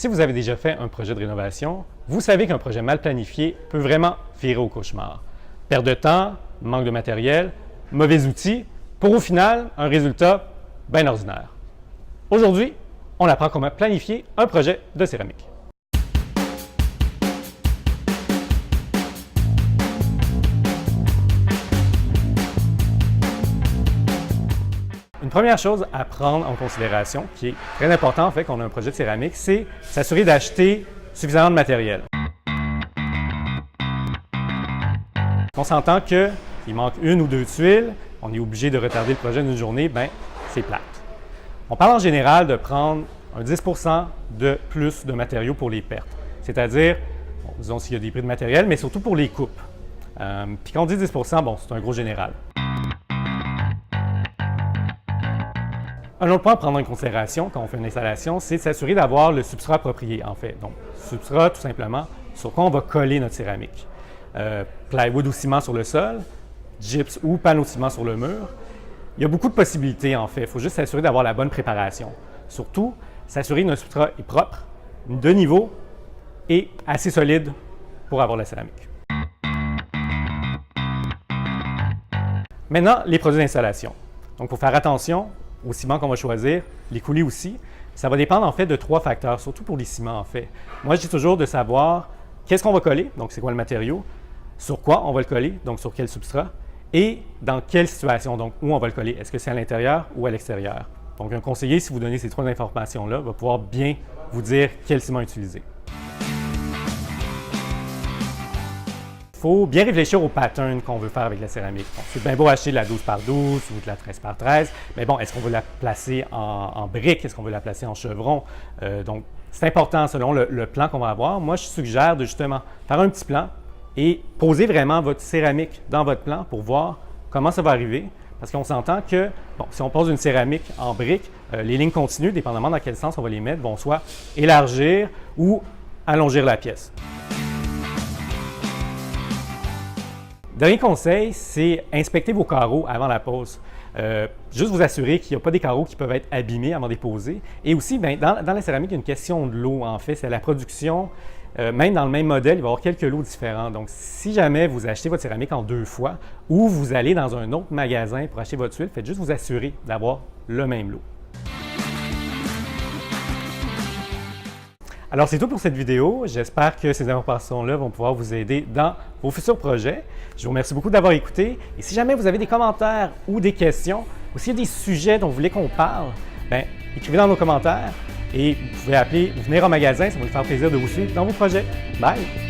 Si vous avez déjà fait un projet de rénovation, vous savez qu'un projet mal planifié peut vraiment virer au cauchemar. Perte de temps, manque de matériel, mauvais outils, pour au final un résultat bien ordinaire. Aujourd'hui, on apprend comment planifier un projet de céramique. Une première chose à prendre en considération, qui est très important en fait quand on a un projet de céramique, c'est s'assurer d'acheter suffisamment de matériel. On s'entend qu'il manque une ou deux tuiles, on est obligé de retarder le projet d'une journée, bien c'est plate. On parle en général de prendre un 10 % de plus de matériaux pour les pertes, c'est-à-dire, bon, disons s'il y a des prix de matériel, mais surtout pour les coupes. Puis quand on dit 10 % bon, c'est un gros général. Un autre point à prendre en considération quand on fait une installation, c'est de s'assurer d'avoir le substrat approprié, en fait. Donc, substrat, tout simplement, sur quoi on va coller notre céramique. Plywood ou ciment sur le sol, gyps ou panneau de ciment sur le mur. Il y a beaucoup de possibilités, en fait. Il faut juste s'assurer d'avoir la bonne préparation. Surtout, s'assurer que notre substrat est propre, de niveau et assez solide pour avoir la céramique. Maintenant, les produits d'installation. Donc, il faut faire attention au ciment qu'on va choisir, les coulis aussi. Ça va dépendre en fait de 3 facteurs, surtout pour les ciments en fait. Moi, je dis toujours de savoir qu'est-ce qu'on va coller, donc c'est quoi le matériau, sur quoi on va le coller, donc sur quel substrat, et dans quelle situation, donc où on va le coller. Est-ce que c'est à l'intérieur ou à l'extérieur? Donc un conseiller, si vous donnez ces 3 informations-là, va pouvoir bien vous dire quel ciment utiliser. Il faut bien réfléchir au pattern qu'on veut faire avec la céramique. Bon, c'est bien beau acheter de la 12 par 12 ou de la 13 par 13, mais bon, est-ce qu'on veut la placer en briques? Est-ce qu'on veut la placer en chevron? Donc, c'est important selon le plan qu'on va avoir. Moi, je suggère de justement faire un petit plan et poser vraiment votre céramique dans votre plan pour voir comment ça va arriver. Parce qu'on s'entend que, bon, si on pose une céramique en briques, les lignes continues, dépendamment dans quel sens on va les mettre, vont soit élargir ou allongir la pièce. Dernier conseil, c'est inspecter vos carreaux avant la pose. Juste vous assurer qu'il n'y a pas des carreaux qui peuvent être abîmés avant de les poser. Et aussi, bien, dans la céramique, il y a une question de l'eau, en fait. C'est la production. Même dans le même modèle, il va y avoir quelques lots différents. Donc, si jamais vous achetez votre céramique en 2 fois ou vous allez dans un autre magasin pour acheter votre tuile, faites juste vous assurer d'avoir le même lot. Alors, c'est tout pour cette vidéo. J'espère que ces informations-là vont pouvoir vous aider dans vos futurs projets. Je vous remercie beaucoup d'avoir écouté. Et si jamais vous avez des commentaires ou des questions, ou s'il y a des sujets dont vous voulez qu'on parle, bien, écrivez dans nos commentaires et vous pouvez venir au magasin, ça va nous faire plaisir de vous suivre dans vos projets. Bye!